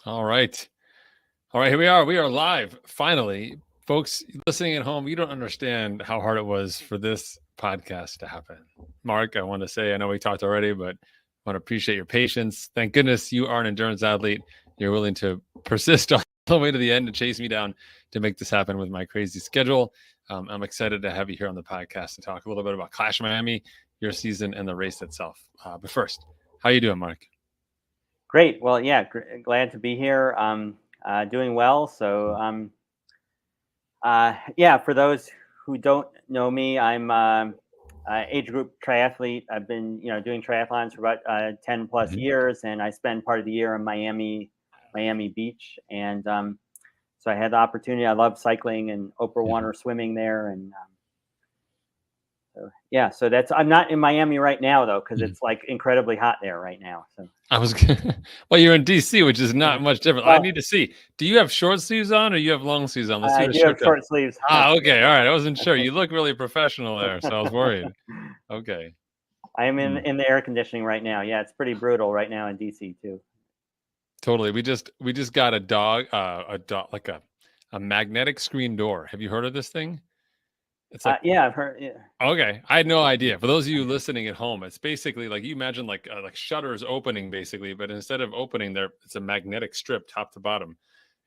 All right. All right, here we are. We are live, finally. Folks listening at home, you don't understand how hard it was for this podcast to happen. Mark, I want to say, I know we talked already, but I want to appreciate your patience. Thank goodness you are an endurance athlete. You're willing to persist all the way to the end to chase me down to make this happen with my crazy schedule. I'm excited to have you here on the podcast to talk a little bit about Clash Miami, your season, and the race itself. But first, how you doing, Mark? Great. Well, yeah, glad to be here. Doing well. So, yeah, for those who don't know me, I'm age group triathlete. I've been, doing triathlons for about 10 plus Mhm. years, and I spend part of the year in Miami Beach. And so I had the opportunity. I love cycling and open Yeah. water swimming there, and so yeah. So I'm not in Miami right now though, because Mhm. it's like incredibly hot there right now. So. I was well, you're in DC, which is not much different. I Well, need to see. Do you have short sleeves on or you have long sleeves on? Let's see I what a do have shirt does. short sleeves. Ah, okay. All right. I wasn't sure. You look really professional there, so I was worried. Okay. I am in Hmm. in the air conditioning right now. Yeah, it's pretty brutal right now in DC too. Totally. We just got a dog like a magnetic screen door. Have you heard of this thing? It's like Yeah, I've heard. Yeah. okay, I had no idea. For those of you listening at home, it's basically like you imagine like shutters opening basically, but instead of opening there, it's a magnetic strip top to bottom,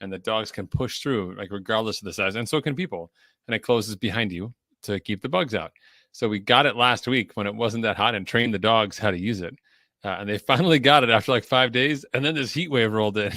and the dogs can push through like regardless of the size, and so can people. And it closes behind you to keep the bugs out. So we got it last week when it wasn't that hot and trained the dogs how to use it, and they finally got it after like 5 days, and then this heat wave rolled in.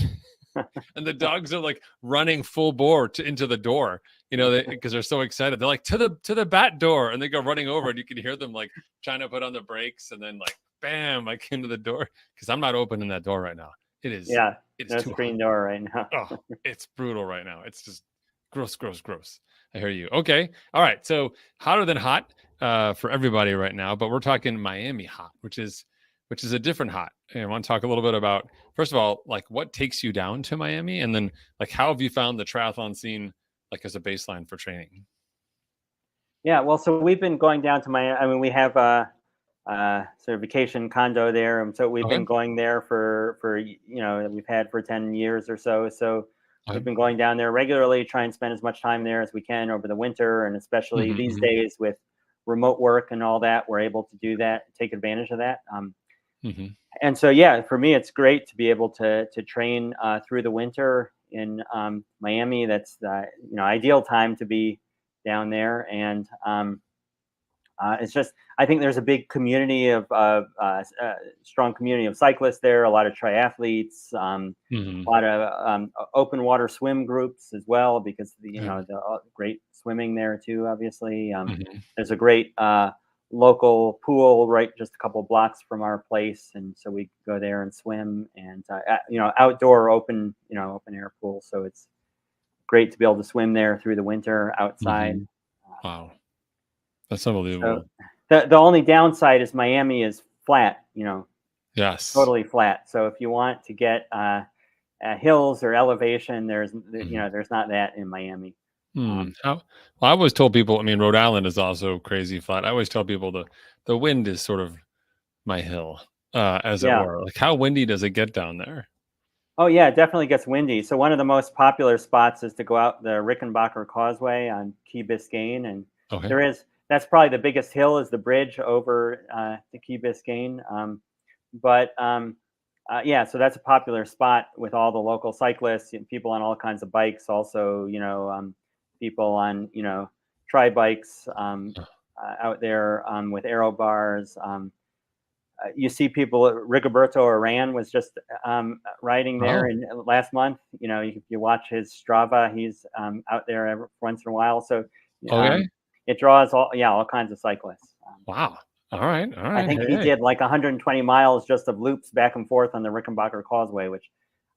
And the dogs are like running full bore into the door, because they're so excited. They're like to the bat door, and they go running over, and you can hear them like trying to put on the brakes, and then like bam, like into the door. Because I'm not opening that door right now. It is Yeah, it is no too hot. screen door right now. Oh, it's brutal right now. It's just gross, gross, gross. I hear you. Okay, all right. So hotter than hot for everybody right now, but we're talking Miami hot, which is a different hot. And I want to talk a little bit about first of all, like what takes you down to Miami, and then like how have you found the triathlon scene like as a baseline for training? Yeah, well, so we've been going down to I mean, we have a sort of vacation condo there, and so we've Okay. been going there we've had for 10 years or so. So we've Okay. been going down there regularly, try and spend as much time there as we can over the winter, and especially these Mm-hmm, days with remote work and all that, we're able to do that, take advantage of that. mm-hmm, And so yeah, for me it's great to be able to train through the winter in Miami. That's the ideal time to be down there. And it's just, I think there's a big community of strong community of cyclists there, a lot of triathletes, mm-hmm. a lot of open water swim groups as well, because Yeah. the great swimming there too, obviously. Mm-hmm. There's a great local pool right just a couple blocks from our place, and so we go there and swim, and outdoor open air pool, so it's great to be able to swim there through the winter outside. Mm-hmm. Wow, that's So unbelievable. the only downside is Miami is flat, Yes. totally flat. So if you want to get hills or elevation, Mm-hmm. there's not that in Miami. Hmm. Um, How? Well, I always told people. I mean, Rhode Island is also crazy flat. I always tell people the wind is sort of my hill, as it yeah. were. Like, how windy does it get down there? Oh yeah, it definitely gets windy. So one of the most popular spots is to go out the Rickenbacker Causeway on Key Biscayne, and Okay. that's probably the biggest hill is the bridge over to Key Biscayne. But yeah, so that's a popular spot with all the local cyclists and people on all kinds of bikes. Also, people on tri bikes out there with aero bars. You see people. Rigoberto Urán was just riding there Oh, in last month. You watch his Strava, he's out there once in a while. So um, okay. it draws all kinds of cyclists. Wow. All right. All I right. think Hey, he hey. did like 120 miles just of loops back and forth on the Rickenbacker Causeway, which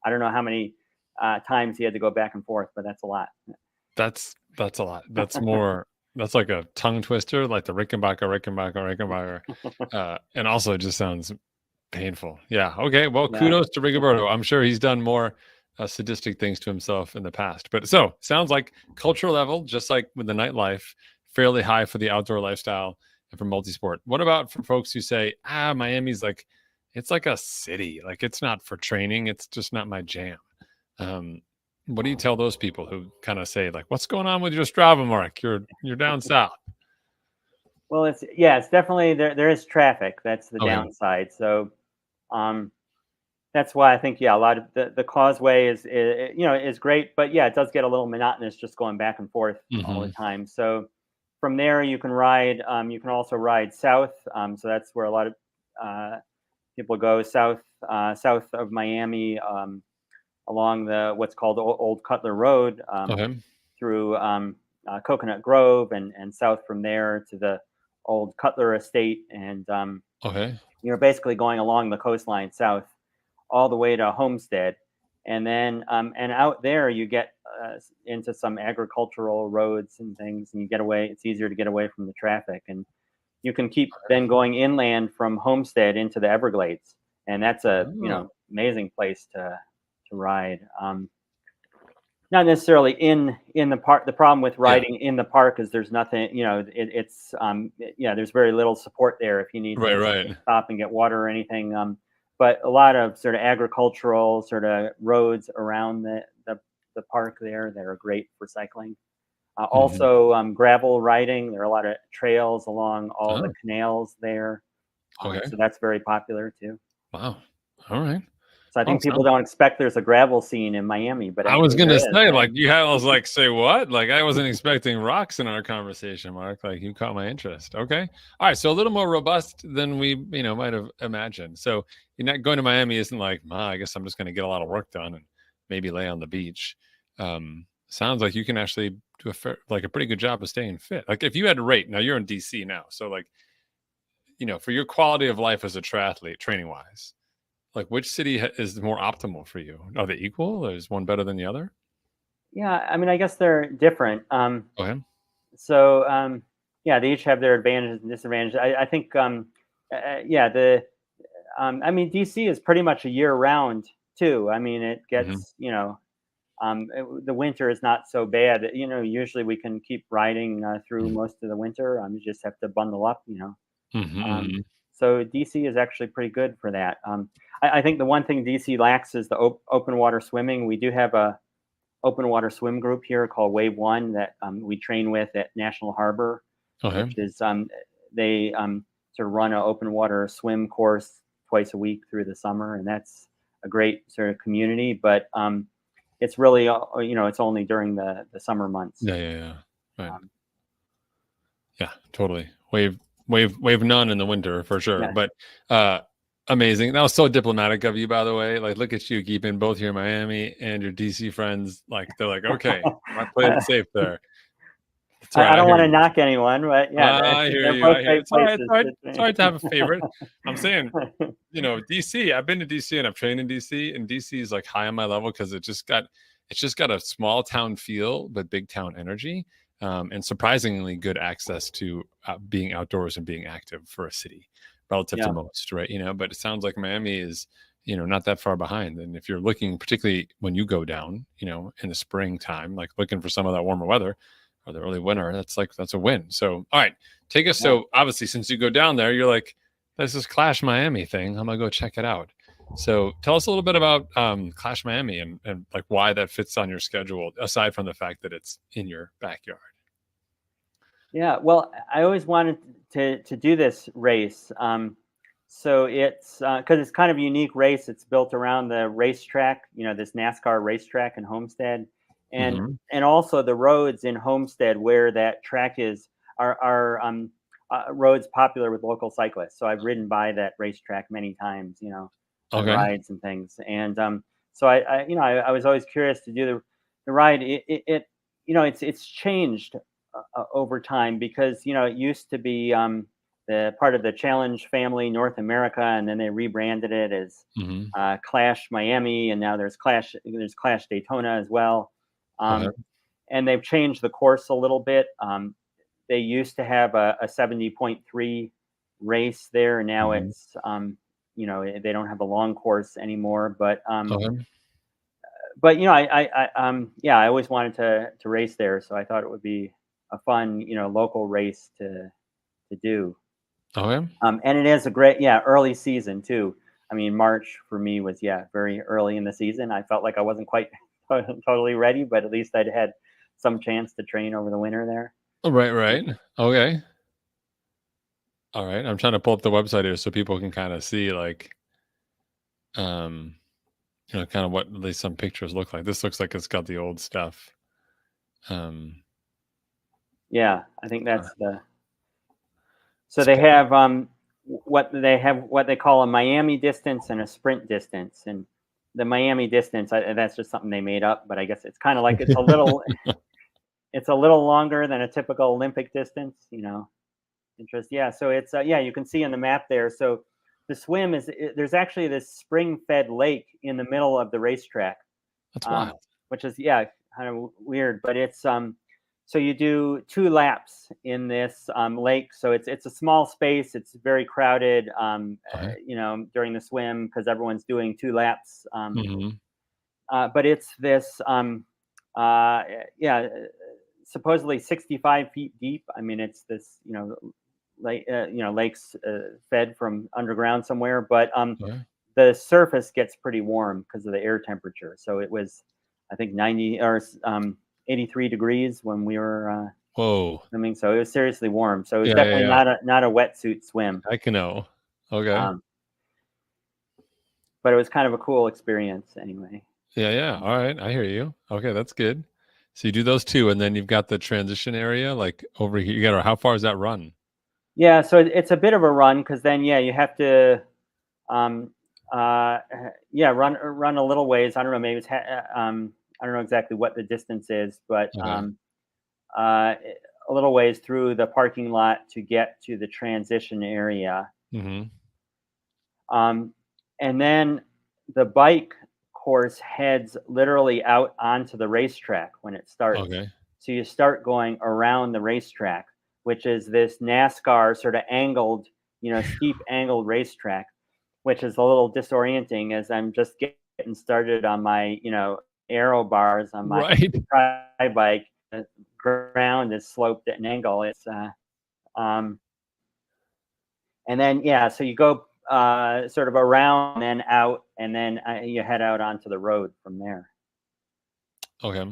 I don't know how many times he had to go back and forth, but that's a lot. That's a lot. That's more. That's like a tongue twister, like the Rickenbacker. And also, it just sounds painful. Yeah. Okay. Well, Yeah. kudos to Rigoberto. I'm sure he's done more sadistic things to himself in the past. But so sounds like cultural level, just like with the nightlife, fairly high for the outdoor lifestyle and for multisport. What about for folks who say, Miami's like, it's like a city. Like it's not for training. It's just not my jam. Um, what do you tell those people who kind of say like, "What's going on with your Strava, Mark? You're down south." Well, it's definitely there is traffic. That's the Okay. downside. So, um, that's why I think, yeah, a lot of the causeway is great, but yeah, it does get a little monotonous just going back and forth all the Hmm. time. So from there you can ride. You can also ride south. So that's where a lot of uh, people go south, south of Miami, along the what's called Old Cutler Road, Okay. through Coconut Grove, and south from there to the old Cutler Estate, and Okay. you're basically going along the coastline south all the way to Homestead, and then and out there you get into some agricultural roads and things, and you get away. It's easier to get away from the traffic, and you can keep then going inland from Homestead into the Everglades, and that's a Oh, amazing place to ride. Not necessarily in the park. The problem with yeah. riding in the park is there's nothing. Yeah, there's very little support there if you need Right. to Right. stop and get water or anything. But a lot of sort of agricultural sort of roads around the park there that are great for cycling. Hmm. Also, gravel riding. There are a lot of trails along all the Oh. canals there, Okay. so that's very popular too. Wow. All right. So I Oh, think people sounds. don't expect there's a gravel scene in Miami, but I was actually there gonna is, say, right? like, you had. I was like, say what? Like, I wasn't expecting rocks in our conversation, Mark. Like, you caught my interest. Okay. All right. So a little more robust than we, might have imagined. So you're not going to Miami. Isn't like, I guess I'm just going to get a lot of work done and maybe lay on the beach. Sounds like you can actually do like a pretty good job of staying fit. Like, if you had to rate, now you're in DC now, so like, for your quality of life as a triathlete, training wise, like, which city is more optimal for you? Are they equal? Or is one better than the other? Yeah, I mean, I guess they're different. Okay. So yeah, they each have their advantages and disadvantages. I think yeah, I mean, DC is pretty much a year round too. I mean, it Mhm. gets the winter is not so bad. Usually we can keep riding through Mhm. most of the winter. You just have to bundle up. Mhm, Um, mhm. so DC is actually pretty good for that. I think the one thing DC lacks is the open water swimming. We do have a open water swim group here called Wave One that we train with at National Harbor, which Okay. is they sort of run an open water swim course twice a week through the summer, and that's a great sort of community. But it's really it's only during the summer months. Yeah, yeah, yeah. Right. Um, Yeah, totally. Wave none in the winter for sure. yeah. But uh amazing. That was so diplomatic of you, by the way. Like, look at you keeping both your Miami and your DC friends. Like, they're like, okay, I played it safe there. That's right. I I don't hear want to you. knock anyone, but yeah, I hear they're you. both I hear great it's all right. It's places all right. to It's all right to have a favorite. I'm saying, train. DC. I've been to DC and I've trained in DC, and DC is like high on my level because it's just got a small town feel but big town energy, and surprisingly good access to being outdoors and being active for a city relative to Yeah, most, right? But it sounds like Miami is not that far behind. And if you're looking, particularly when you go down, in the springtime, like looking for some of that warmer weather or the early winter, that's a win. So all right, take us. yeah. So obviously, since you go down there, you're like, there's this Clash Miami thing. I'm gonna go check it out. So tell us a little bit about Clash Miami and like why that fits on your schedule, aside from the fact that it's in your backyard. Yeah, well, I always wanted to do this race. So it's because it's kind of a unique race. It's built around the racetrack, this NASCAR racetrack in Homestead, and Hmm. and also the roads in Homestead where that track is are roads popular with local cyclists. So I've ridden by that racetrack many times, on Okay. rides and things. And so I was always curious to do the ride. It's changed over time because it used to be the part of the Challenge family North America, and then they rebranded it as Hmm. Clash Miami, and now there's Clash Daytona as well, Okay. and they've changed the course a little bit. They used to have a 70.3 race there, and now Hmm. it's they don't have a long course anymore, Okay. but yeah, I always wanted to race there, so I thought it would be a fun local race to do. Okay. And it is a great, yeah, early season too. I mean, March for me was, very early in the season. I felt like I wasn't quite totally ready, but at least I'd had some chance to train over the winter there. Right, right. Okay. All right. I'm trying to pull up the website here so people can kind of see like um kind of what at least some pictures look like. This looks like it's got the old stuff. Um Yeah, I think uh, that's so it's they got- have what they call a Miami distance and a sprint distance, and the Miami distance, that's just something they made up, but I guess it's kind of like it's a little longer than a typical Olympic distance, interest. Yeah, so it's you can see on the map there. So the swim there's actually this spring-fed lake in the middle of the racetrack, That's um, wild. which is kind of weird, but it's so you do 2 laps in this lake. So it's a small space. It's very crowded, Okay. during the swim because everyone's doing 2 laps. Hmm. But it's this, uh, yeah, supposedly 65 feet deep. I mean, it's this, lakes fed from underground somewhere, but Okay. the surface gets pretty warm because of the air temperature. So it was, I think, 90 or 83 degrees when we were Whoa. swimming. So it was seriously warm. So it was Yeah, yeah, definitely yeah. not a wetsuit swim. I can know. Okay. Um, but it was kind of a cool experience anyway. Yeah, yeah. All right. I hear you. Okay, that's good. So you do those two, and then you've got the transition area, like over here. You got how far is that run? Yeah, so it's a bit of a run because then you have to um, uh, run a little ways. I don't know, maybe I don't know exactly what the distance is, but Okay. uh, a little ways through the parking lot to get to the transition area. Hmm. Um, and then the bike course heads literally out onto the racetrack when it starts. Okay. So you start going around the racetrack, which is this NASCAR sort of angled, steep angled racetrack, which is a little disorienting as I'm just getting started on my, aero bars on my Right. tri bike. The ground is sloped at an angle. It's um, and then so you go sort of around and out, and then you head out onto the road from there. Okay.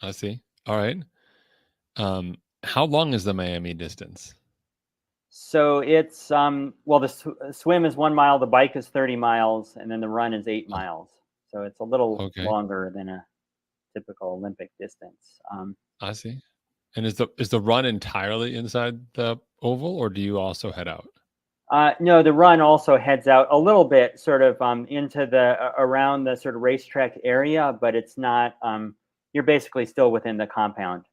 I see. All right. How long is the Miami distance? So it's well, the swim is 1 mile, the bike is 30 miles, and then the run is 8 miles. So it's a little Okay. longer than a typical Olympic distance. I see. And is the run entirely inside the oval, or do you also head out? No, the run also heads out a little bit, sort of into the around the sort of racetrack area, but it's not. You're basically still within the compound.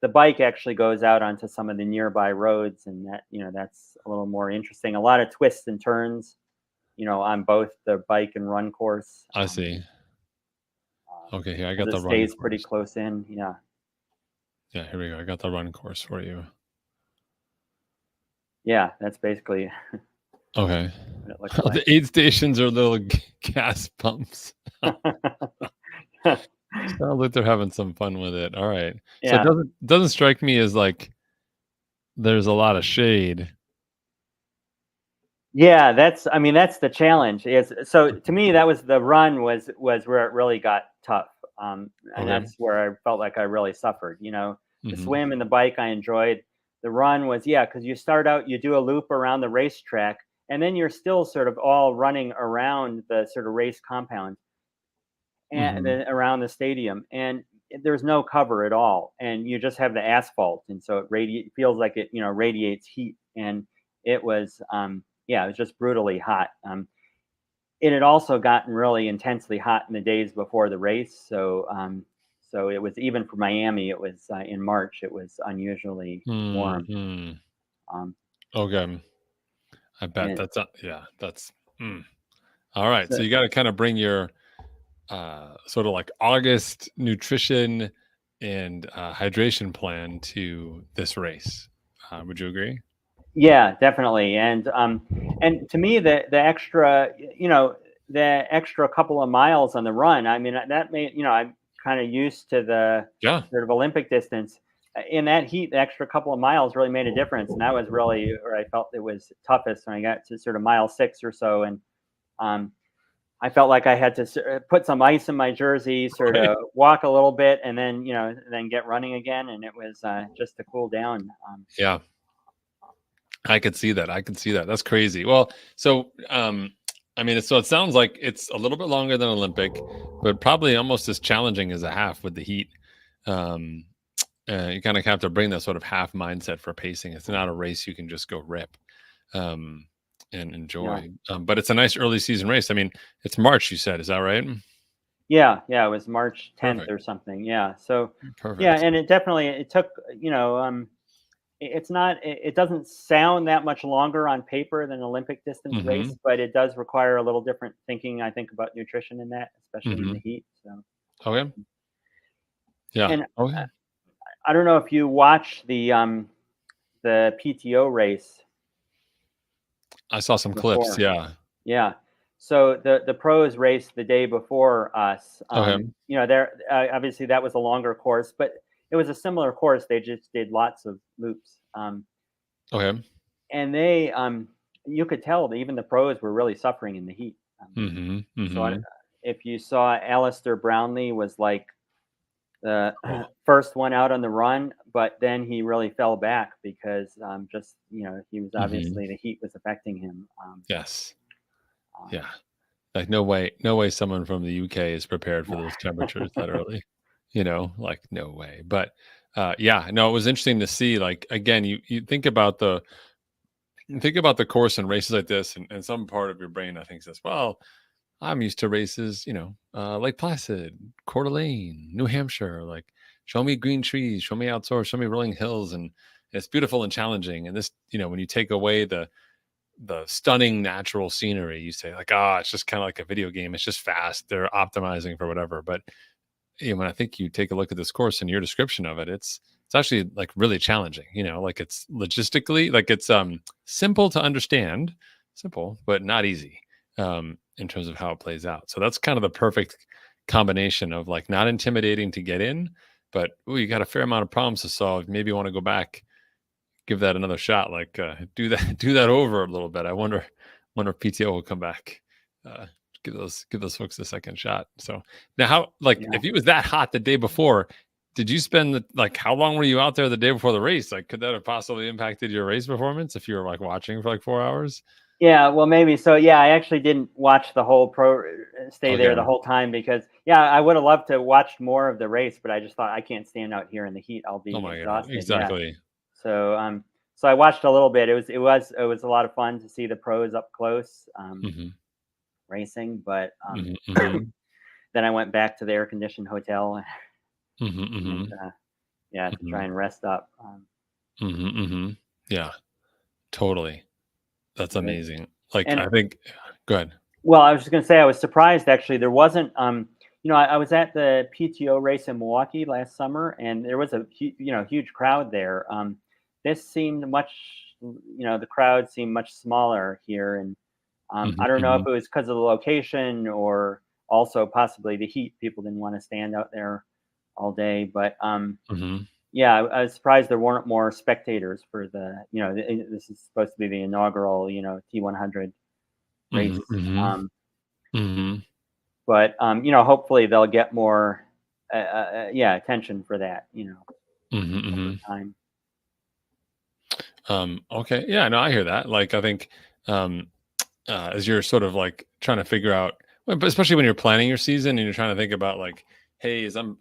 The bike actually goes out onto some of the nearby roads, and that's a little more interesting. A lot of twists and turns, on both the bike and run course. I see. Okay, here I got Because the it run stays pretty course. close in. Yeah, Yeah, here we go. I got the run course for you. yeah, that's basically Okay. what it looks The like. aid stations are little gas pumps. Sounds like they're having some fun with it. All right. So it Yeah. doesn't strike me as like there's a lot of shade. Yeah, I mean, that's the challenge. Is so to me that was the run was where it really got tough, and Okay. that's where I felt like I really suffered. The Hmm. swim and the bike I enjoyed. The run was because you start out, you do a loop around the racetrack, and then you're still sort of all running around the sort of race compound and Hmm. then around the stadium, and there's no cover at all, and you just have the asphalt, and so feels like it radiates heat, and it was it was just brutally hot. It had also gotten really intensely hot in the days before the race, so it was, even for Miami, it was in March, it was unusually warm. Hmm. Um, Okay. I bet and that's yeah, that's mm. All right. So so you got to kind of bring your sort of like August nutrition and hydration plan to this race. Would you agree? Yeah, definitely. And to me, the extra, the extra couple of miles on the run, I mean, that made, I'm kind of used to the Yeah. sort of Olympic distance. In that heat, the extra couple of miles really made a difference, and that was really where I felt it was toughest when I got to sort of mile 6 or so, and I felt like I had to put some ice in my jersey, sort Right. of walk a little bit, and then then get running again. And it was just to cool down. Yeah. I could see that. I could see that. That's crazy. Well, so I mean, so it sounds like it's a little bit longer than Olympic, but probably almost as challenging as a half with the heat. Um, you kind of have to bring that sort of half mindset for pacing. It's not a race you can just go rip um, and Yeah, enjoy. But it's a nice early season race. I mean, it's March. You said, is that right? yeah. It was March 10th Perfect. or something. Yeah. So yeah, Perfect. and it took it's not it doesn't sound that much longer on paper than an Olympic distance Mm-hmm. race, but it does require a little different thinking, I think, about nutrition in that, especially in Mm-hmm. the heat. So Okay. Yeah. and Okay. I don't know if you watch the PTO race I saw some clips. before. Yeah. Yeah. So the pros raced the day before us. Okay. There obviously that was a longer course, but it was a similar course. They just did lots of loops, Okay. and you could tell that even the pros were really suffering in the heat. Mm-hmm. So Mm-hmm. if you saw Alistair Brownlee was like the Oh, first one out on the run, but then he really fell back because just he was mm-hmm. obviously the heat was affecting him. Yes. Um, Yeah. Like no way someone from the UK is prepared for those temperatures that early. Like no way. But yeah, no, it was interesting to see. Like again, you think about the course in races like this, and some part of your brain I think says, well, I'm used to races, Lake Placid, Coeur d'Alene, New Hampshire, like show me green trees, show me outdoors, show me rolling hills, and it's beautiful and challenging. And this, when you take away the stunning natural scenery, you say like, it's just kind of like a video game. It's just fast. They're optimizing for whatever. But when I think you take a look at this course and your description of it, it's actually like really challenging. Like it's logistically, like it's simple to understand, simple but not easy in terms of how it plays out. So that's kind of the perfect combination of like not intimidating to get in, but you got a fair amount of problems to solve. Maybe you want to go back, give that another shot, like do that over a little bit. I wonder if PTO will come back, uh give those folks a second shot. So now, how, like, yeah. if it was that hot the day before, did you spend like, how long were you out there the day before the race? Like, could that have possibly impacted your race performance if you were like watching for like 4 hours? Yeah, well, maybe so. Yeah, I actually didn't watch the whole stay there Okay. the whole time because yeah, I would have loved to watch more of the race, but I just thought I can't stand out here in the heat. I'll Oh be my god, exhausted. Yeah. exactly. So so I watched a little bit. It was a lot of fun to see the pros up close Hmm. racing, but Hmm. Hmm. then I went back to the air conditioned hotel Hmm. and Hmm. yeah, to try Hmm. and rest up. Hmm. Hmm. Yeah, totally. That's Good. amazing. Like, And I think, go ahead. well, I was just going to say I was surprised actually. There wasn't I was at the PTO race in Milwaukee last summer, and there was a huge crowd there. This seemed much, the crowd seemed much smaller here, and Hmm. I don't know if Hmm. it was because of the location or also possibly the heat. People didn't want to stand out there all day, but Hmm. yeah, I was surprised there weren't more spectators for this is supposed to be the inaugural T100 race. Mhm, mhm, Um, mhm, but hopefully they'll get more attention for that mhm, over mhm. time. Okay, yeah, no, I hear that. Like, I think, um, as you're sort of like trying to figure out, well, but especially when you're planning your season and you're trying to think about like, hey, as I'm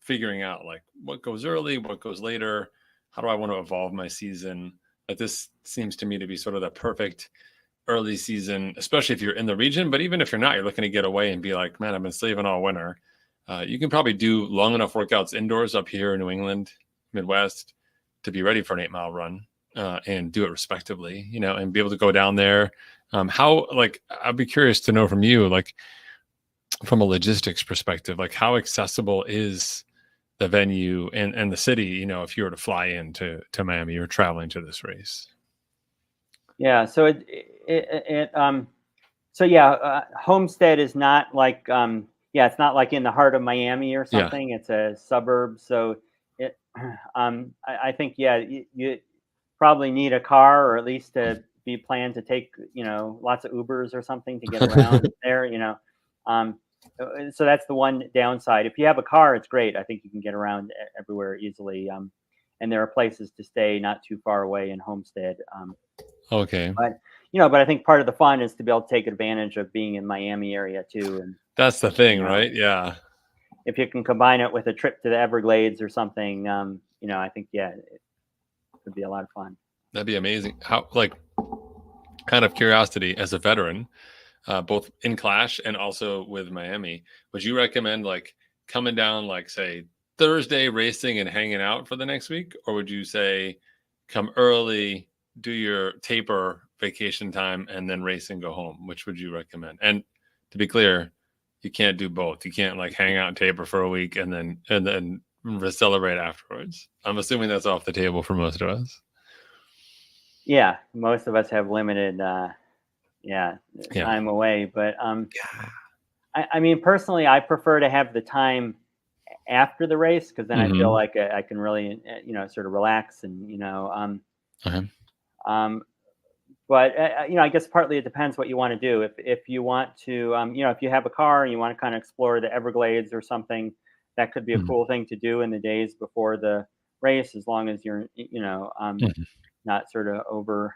figuring out like what goes early, what goes later, how do I want to evolve my season? Like, this seems to me to be sort of the perfect early season, especially if you're in the region. But even if you're not, you're looking to get away and be like, man, I've been slaving all winter. You can probably do long enough workouts indoors up here in New England, Midwest, to be ready for an 8 mile run and do it respectively, and be able to go down there. How, like, I'd be curious to know from you, like, from a logistics perspective, like, how accessible is the venue and the city, if you were to fly into Miami, you're traveling to this race? Yeah, so so yeah, Homestead is not like it's not like in the heart of Miami or Yeah. something. It's a suburb, so I think yeah, you probably need a car or at least be planned to take, lots of Ubers or something to get around there, so that's the one downside. If you have a car, it's great. I think you can get around everywhere easily. And there are places to stay not too far away in Homestead. Okay. But I think part of the fun is to be able to take advantage of being in Miami area too. And That's the thing, right? Yeah. if you can combine it with a trip to the Everglades or something, I think, it could be a lot of fun. That'd be amazing. How, like, kind of curiosity as a veteran, both in Clash and also with Miami, would you recommend like coming down, like say Thursday racing and hanging out for the next week? Or would you say come early, do your taper vacation time and then race and go home? Which would you recommend? And to be clear, you can't do both. You can't like hang out and taper for a week and then celebrate afterwards. I'm assuming that's off the table for most of us. Yeah, most of us have limited time away, but I mean, personally, I prefer to have the time after the race, because then I feel like I can really sort of relax and but I guess partly it depends what you want to do. If you want to if you have a car and you want to kind of explore the Everglades or something, that could be a cool thing to do in the days before the race, as long as you're not sort of over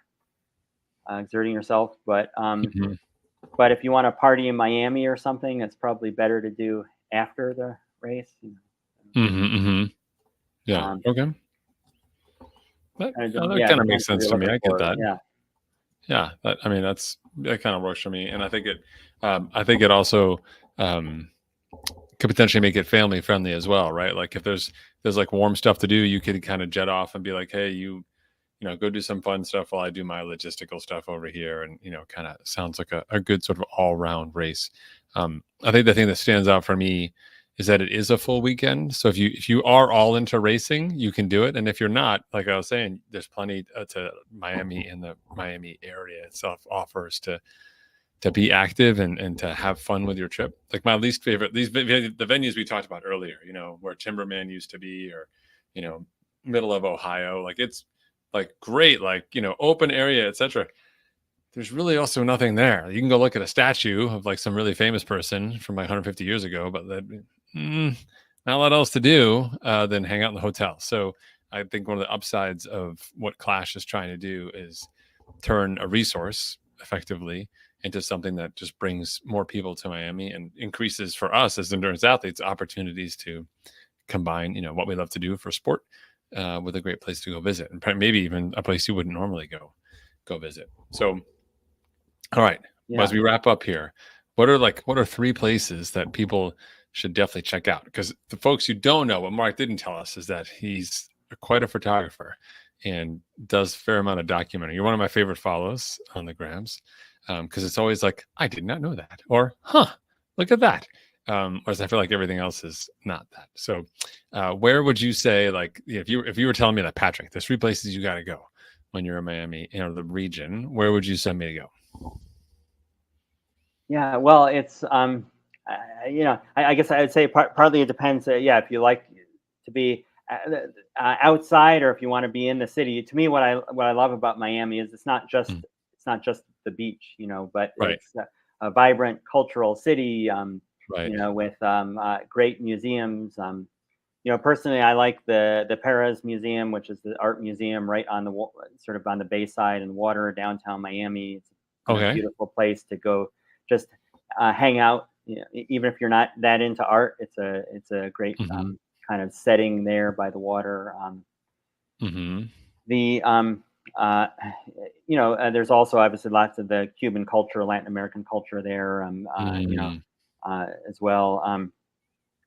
exerting yourself. But if you want to party in Miami or something, it's probably better to do after the race. Yeah. Okay. That kind of makes sense to me. I get that. Yeah. That kind of works for me, and I think it also could potentially make it family friendly as well, right? Like if there's like warm stuff to do, you could kind of jet off and be like, hey, you go do some fun stuff while I do my logistical stuff over here. And, kind of sounds like a good sort of all round race. I think the thing that stands out for me is that it is a full weekend. So if you are all into racing, you can do it. And if you're not, like I was saying, there's plenty to Miami, and the Miami area itself offers to be active and to have fun with your trip. Like my least favorite, the venues we talked about earlier, where Timberman used to be, or, middle of Ohio, like it's like great, like, open area, etc. There's really also nothing there. You can go look at a statue of like some really famous person from like 150 years ago, but not a lot else to do than hang out in the hotel. So I think one of the upsides of what Clash is trying to do is turn a resource effectively into something that just brings more people to Miami and increases for us as endurance athletes opportunities to combine, what we love to do for sport with a great place to go visit, and maybe even a place you wouldn't normally go visit. So, all right, as we wrap up here, what are 3 places that people should definitely check out? Because the folks who don't know, what Mark didn't tell us is that he's quite a photographer and does a fair amount of documentary. You're one of my favorite follows on the grams, because it's always like, I did not know that, or look at that. Whereas I feel like everything else is not that. So where would you say, like, if you were telling me that, Patrick, there's 3 places you got to go when you're in Miami, the region, where would you send me to go? Yeah, well, it's I guess I would say partly it depends. If you like to be outside, or if you want to be in the city. To me, what I love about Miami is it's not just the beach, but it's a vibrant cultural city. With great museums. Personally, I like the Perez Museum, which is the art museum right on the sort of on the bayside and water, downtown Miami. It's a beautiful place to go, just hang out. Even if you're not that into art, it's a great kind of setting there by the water. There's also obviously lots of the Cuban culture, Latin American culture there. As well,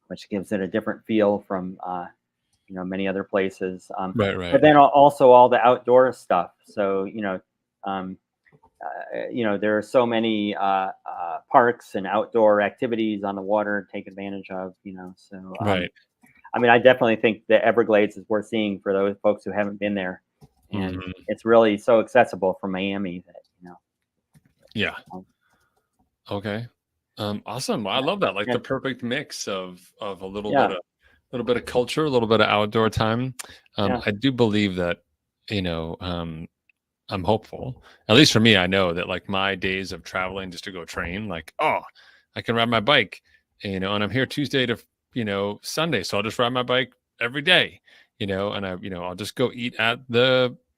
which gives it a different feel from many other places. But then also all the outdoor stuff. So there are so many parks and outdoor activities on the water to take advantage of. I mean, I definitely think the Everglades is worth seeing for those folks who haven't been there, and it's really so accessible from Miami that Yeah. Okay. Awesome. Well, I love that. Like the perfect mix of a little bit of culture, a little bit of outdoor time. I do believe that, I'm hopeful. At least for me, I know that like my days of traveling just to go train, like, oh, I can ride my bike, and I'm here Tuesday to, Sunday. So I'll just ride my bike every day, and I'll just go eat at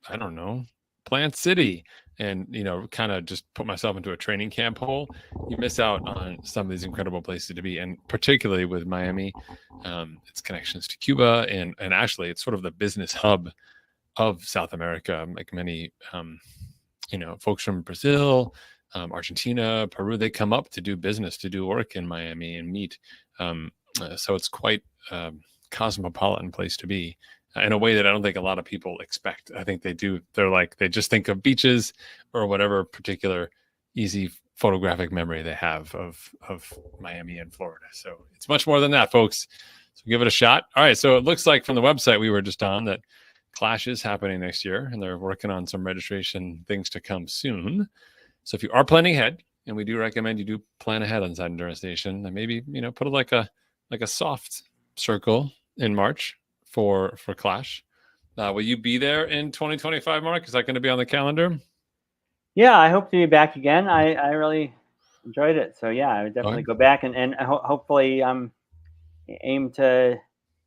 I don't know, Plant City, and, kind of just put myself into a training camp hole. You miss out on some of these incredible places to be. And particularly with Miami, its connections to Cuba, and actually it's sort of the business hub of South America. Like many, folks from Brazil, Argentina, Peru, they come up to do business, to do work in Miami and meet. So it's quite a cosmopolitan place to be, in a way that I don't think a lot of people expect. I think they do. They just think of beaches or whatever particular easy photographic memory they have of Miami and Florida. So it's much more than that, folks. So give it a shot. All right. So it looks like from the website we were just on that Clash is happening next year, and they're working on some registration things to come soon. So if you are planning ahead, and we do recommend you do plan ahead on Side Endurance Nation, and maybe put like a soft circle in March for Clash. Will you be there in 2025, Mark? Is that going to be on the calendar? Yeah, I hope to be back again. I really enjoyed it. So yeah, I would definitely go back and hopefully aim to,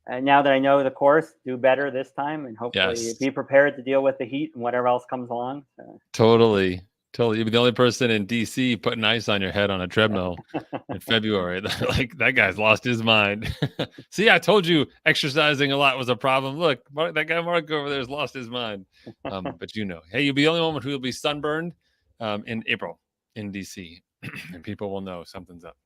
now that I know the course, do better this time, and hopefully be prepared to deal with the heat and whatever else comes along. So. Totally. You'll be the only person in DC putting ice on your head on a treadmill in February. Like, that guy's lost his mind. See, I told you exercising a lot was a problem. Look, that guy Mark over there has lost his mind. But hey, you'll be the only one who will be sunburned in April in DC, and people will know something's up.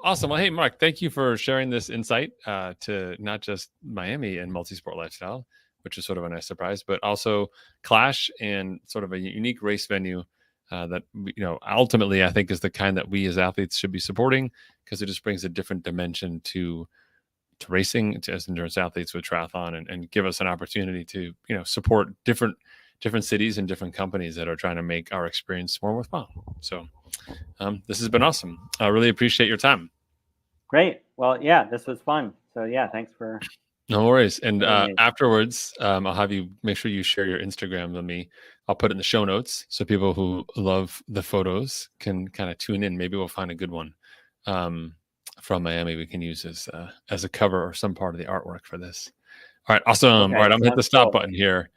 Awesome. Well, hey, Mark, thank you for sharing this insight to not just Miami and multi-sport lifestyle, which is sort of a nice surprise, but also Clash and sort of a unique race venue that, ultimately I think is the kind that we as athletes should be supporting, because it just brings a different dimension to racing, to as endurance athletes with triathlon, and give us an opportunity to, support different cities and different companies that are trying to make our experience more worthwhile. So this has been awesome. I really appreciate your time. Great. Well, yeah, this was fun. So yeah, thanks for. No worries. And afterwards, I'll have you make sure you share your Instagram with me. I'll put it in the show notes so people who love the photos can kind of tune in. Maybe we'll find a good one from Miami we can use as a cover or some part of the artwork for this. All right. Awesome. Okay, all right. I'm going to hit the stop button here.